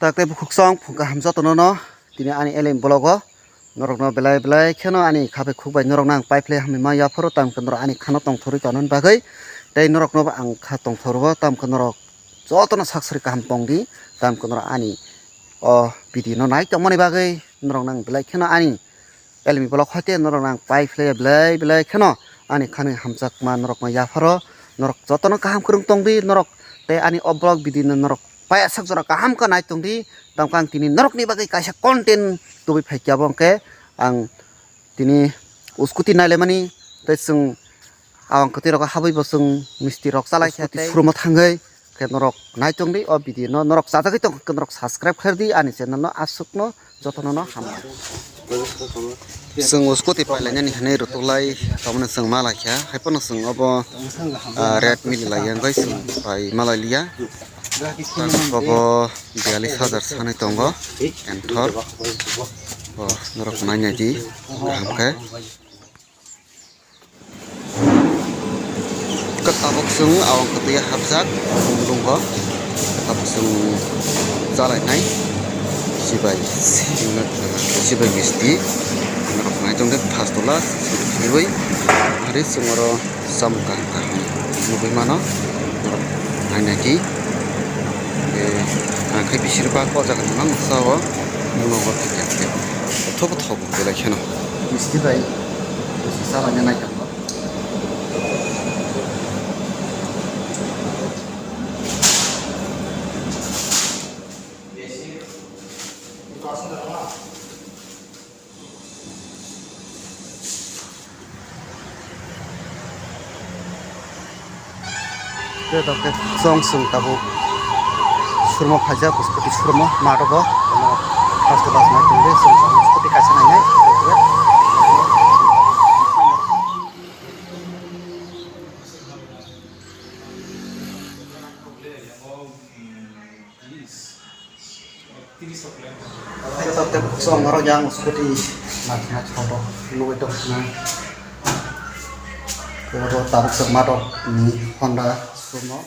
takte buksong phungka hamza tono no tini ani elim blogo norok no belai belai kheno ani khabe khukbai norok nang pipeline hami ma ya phoro tam kendro ani khano tong thori kanon bagai tei norok no ang kha tong thorbo tam kendro jotono saksri kaham tongdi tam kendro ani o bidi no nai tongmani bagai norok nang belai kheno ani elim blog hoite norok nang pipeline belai belai kheno ani khani hamjak ma norok ma ya phoro norok jotono kaham kurung tongdi norok tei ani o blog bidi no norok paya sak jora kaham ka nai tongdi tamkang tini norok ni bagai kaisa content tubi phaikia bongke ang tini uskuti nailemani tei sung awang koti rok habai bo sung misti rok salai kha tei surumo thangai ke norok nai tongdi o video no norok sajagoi tong norok subscribe khardi ani channel no asukno jotono no ham sung uskuti pailanya ni hanai rutulai tamne sung malai kha haipano sung obo red mili lai gai sung pai malai lia obo 42,000 sanai tongo enthor o norok nanya di gahamke ketabok sung awang ketia habjak lunggo ketabok sung jalai nai sibai misti norok nai jongde phastola sibai hari sungoro samka nubai mano norok nanya di angkai bisirba ko jaga nang sawo munogo tikya thobo thobo belai kheno misti bai salanya nai tangbo dokte song sung tabu surmo phaja puskoti surmo marogo first class na tungde sung puskoti kaisa nai dokte song ro yang puskoti na chobo luwe tok na ko tar sung maro ni Honda Sumo